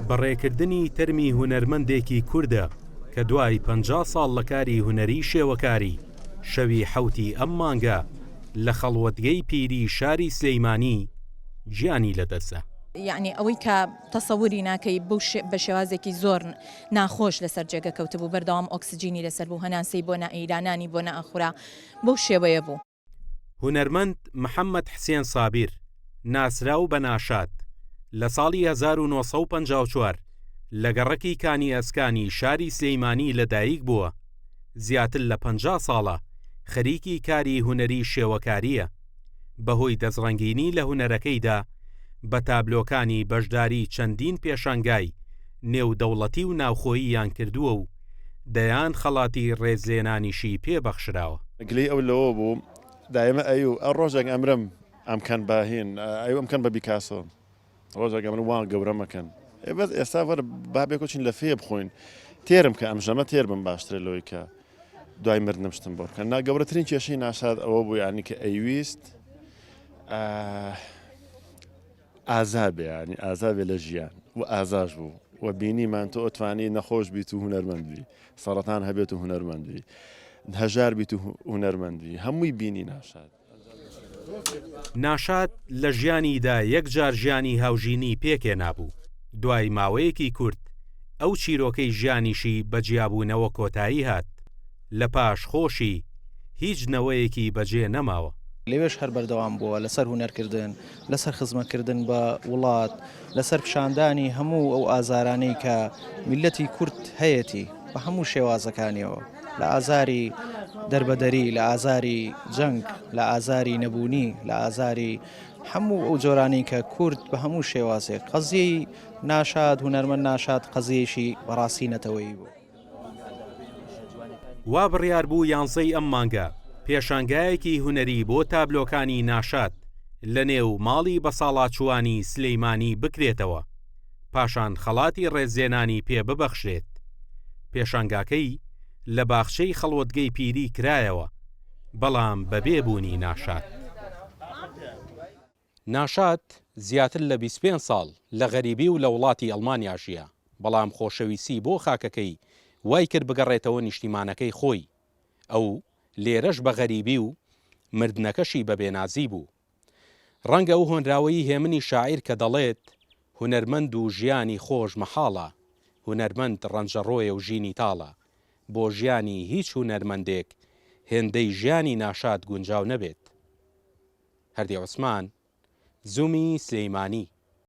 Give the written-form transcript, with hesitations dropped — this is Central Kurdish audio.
بەڕێکردنی تەرمی هونەرمەندێکی کووردە کە دوای 50 ساڵ لە کاری هونەری شێوەکاری شەوی حەوتی ئەم مانگە لە خەڵوەتگەی پیری شاری سلەیمانی گیانی لەدەستە. یعنی ئەوەی کە تەسەووری ناکەی بە شێوازێکی زۆر ناخۆش لەسەر جێگە کەوتە بوو، بەردەوام ئۆکسجینی لەسەر بوو، هەناسەی بۆ نائیرانانی بۆ نەئەخورا، بەو شێوەیە بوو. هونەرمەند محەممەد حسێن سابیر ناسراو بە ناشاد لە ساڵی 1954 لە گەڕەکی کانی ئەسکانی شاری سلەیمانی لەدایک بووە. زیاتر لە 50 ساڵە خەریکی کاری هونەری شێوەکاریە. بەهۆی دەستڕەنگینی لە هونەرەکەیدا بە تابلۆکانی بەشداری چەندین پێشانگای نێودەوڵەتی و ناوخۆییان کردووە و دەیان خەڵاتی ڕێزلێنانیشی پێبەخشراوە. گلەی ئەو لەوە بوو دایمە ئەو ڕۆژێک ئەمرم ئەمکەن باهین ئەو ئەمکەن بە بیکاسۆ ڕۆژێک ئەمر وان گەورەمەکەن بەس ئێستا وەرە بابێکۆچین لە فێ بخۆین تێرم کە ئەمژەمە تێر بم باشترە لەوەی کە دوای مردنم شتم بۆ بکەن. گەورەترین کێشەی ناشاد ئەوە بوو یانی کە ئەیویست ئازابێ ینی ئازابێ لە ژیان و ئازاژ بوو و بینیمان تۆ ئۆتوانی نەخۆش بیت و هونەرمەندی سەرەتان هەبێت و هونەرمەندی هەژار بیت و هونەرمەندی هەمووی بینی ناشاد. ناشاد لە ژیانیدا یەکجار ژیانی هاوژینی پێکێ نابوو. دوای ماوەیەکی کورت ئەو چیرۆکەی ژیانیشی بەجیابوونەوە کۆتایی هات. لە پاش خۆشی هیچ نەوەیەکی بەجێ نەماوە. لەوێش هەر بەردەوام بووە لەسەر هونەرکردن، لەسەر خزمەتکردن بە وڵات، لەسەر پیشاندانی هەموو ئەو ئازارانەی کە میلەتی کورد هەیەی بە هەموو شێوازەکانیەوە، لە ئازاری دەربەدەری، لە ئازاری جەنگ، لە ئازاری نەبوونی، لە ئازاری هەموو ئەو جۆرانی کە کورد بە هەموو شێوازێک قەزیەی ناشاد هونەرمەند ناشاد قەزیەشی بەڕاستی نەتەوەیی بوو. وا بڕیار بوو یانزەی ئەم مانگە پێشانگایەکی هونەری بۆ تابلۆکانی ناشاد لە نێو ماڵی بەساڵاتچوانی سلەیمانی بکرێتەوە پاشان خەڵاتی ڕێزێنانی پێ ببەخشرێت. پێشانگاکەی لە باخچەی خەڵوەتگەی پیری کرایەوە بەڵام بەبێبوونی ناشاد. ناشاد زیاتر لە 25 ساڵ لە غەریبی و لە وڵاتی ئەڵمانیا ژیە، بەڵام خۆشەویستی بۆ خاکەکەی وای کرد بگەڕێتەوە نیشتیمانەکەی خۆی. ئەو لێرەش بە غەریبی و مردنەکەشی بە بێنازی بوو. ڕەنگە ئەو هۆنراوەی هێمنی شاعیر کە دەڵێت هونەرمەند و ژیانی خۆش مەحاڵە، هونەرمەند ڕەنجەڕۆیە و ژینی تاڵە، بۆ ژیانی هیچ هونەرمەندێک هێندەی ژیانی ناشاد گونجاو نەبێت. هەردی عوسمان، زوومی سلەیمانی.